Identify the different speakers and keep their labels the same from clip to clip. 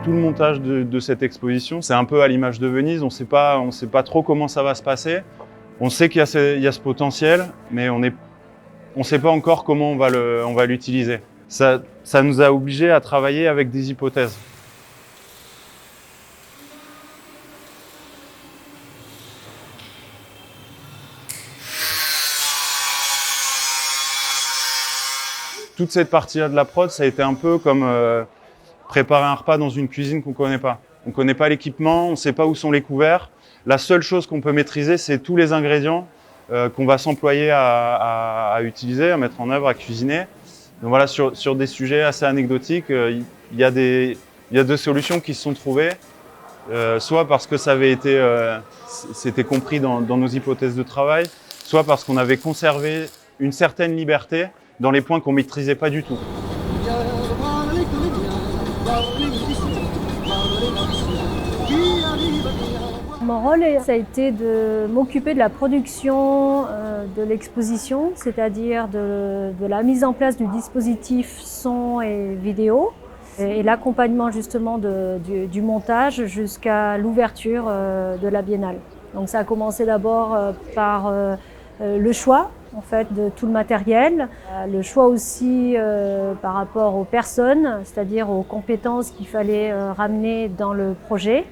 Speaker 1: tout le montage de cette exposition. C'est un peu à l'image de Venise, on sait pas trop comment ça va se passer. On sait qu'il y a ce potentiel, mais on ne sait pas encore comment on va l'utiliser. Ça nous a obligés à travailler avec des hypothèses. Toute cette partie-là de la prod, ça a été un peu comme préparer un repas dans une cuisine qu'on ne connaît pas. On ne connaît pas l'équipement, on ne sait pas où sont les couverts. La seule chose qu'on peut maîtriser, c'est tous les ingrédients qu'on va s'employer à utiliser, à mettre en œuvre, à cuisiner. Donc voilà, sur des sujets assez anecdotiques, il y a des solutions qui se sont trouvées, soit parce que ça avait été, c'était compris dans nos hypothèses de travail, soit parce qu'on avait conservé une certaine liberté dans les points qu'on ne maîtrisait pas du tout.
Speaker 2: Mon rôle, ça a été de m'occuper de la production de l'exposition, c'est-à-dire de la mise en place du dispositif son et vidéo, et l'accompagnement justement du montage jusqu'à l'ouverture de la Biennale. Donc ça a commencé d'abord par le choix en fait, de tout le matériel, le choix aussi par rapport aux personnes, c'est-à-dire aux compétences qu'il fallait ramener dans le projet,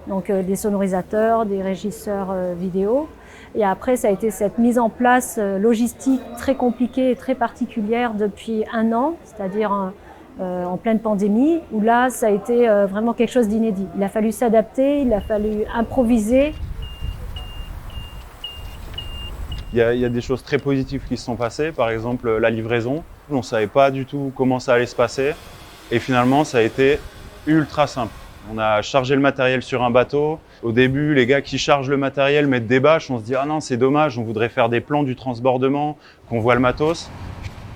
Speaker 2: donc des sonorisateurs, des régisseurs vidéo. Et après, ça a été cette mise en place logistique très compliquée et très particulière depuis 1 an, c'est-à-dire en pleine pandémie, où là, ça a été vraiment quelque chose d'inédit. Il a fallu s'adapter, il a fallu improviser.
Speaker 1: Il y a des choses très positives qui se sont passées, par exemple la livraison. On ne savait pas du tout comment ça allait se passer et finalement ça a été ultra simple. On a chargé le matériel sur un bateau. Au début, les gars qui chargent le matériel mettent des bâches. On se dit « Ah non, c'est dommage, on voudrait faire des plans du transbordement, qu'on voit le matos ».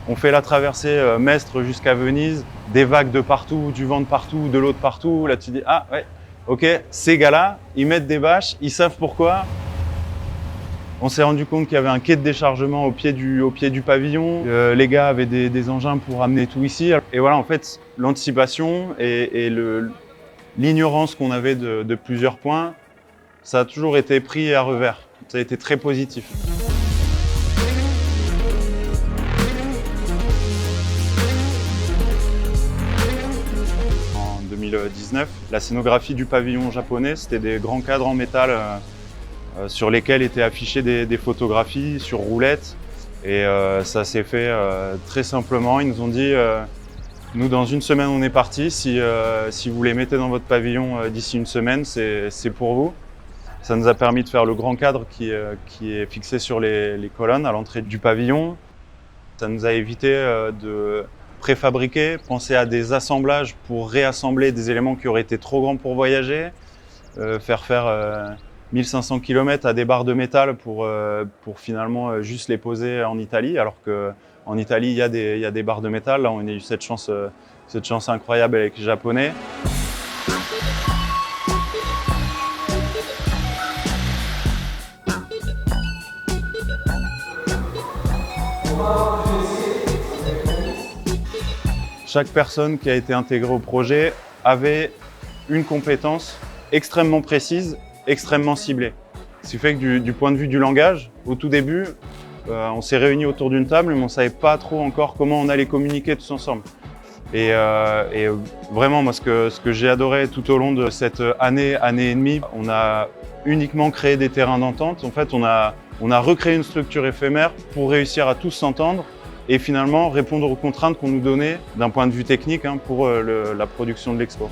Speaker 1: On fait la traversée Mestre jusqu'à Venise, des vagues de partout, du vent de partout, de l'eau de partout. Là, tu dis « Ah ouais, ok, ces gars-là, ils mettent des bâches, ils savent pourquoi ». On s'est rendu compte qu'il y avait un quai de déchargement au pied du pavillon. Les gars avaient des engins pour amener tout ici. Et voilà, en fait, l'anticipation et l'ignorance qu'on avait de plusieurs points, ça a toujours été pris à revers. Ça a été très positif. En 2019, la scénographie du pavillon japonais, c'était des grands cadres en métal sur lesquels étaient affichées des photographies sur roulettes. Et ça s'est fait très simplement. Ils nous ont dit nous, dans 1 semaine, on est parti. Si vous les mettez dans votre pavillon d'ici 1 semaine, c'est pour vous. Ça nous a permis de faire le grand cadre qui est fixé sur les colonnes à l'entrée du pavillon. Ça nous a évité de préfabriquer, penser à des assemblages pour réassembler des éléments qui auraient été trop grands pour voyager, faire 1500 km à des barres de métal pour finalement juste les poser en Italie, alors qu'en Italie, il y a des barres de métal. Là, on a eu cette chance incroyable avec les Japonais. Chaque personne qui a été intégrée au projet avait une compétence extrêmement précise, extrêmement ciblée. Ce qui fait que du point de vue du langage, au tout début, on s'est réunis autour d'une table, mais on ne savait pas trop encore comment on allait communiquer tous ensemble. Et vraiment, moi, ce que j'ai adoré tout au long de cette année et demie, on a uniquement créé des terrains d'entente. En fait, on a recréé une structure éphémère pour réussir à tous s'entendre et finalement répondre aux contraintes qu'on nous donnait d'un point de vue technique pour la production de l'expo.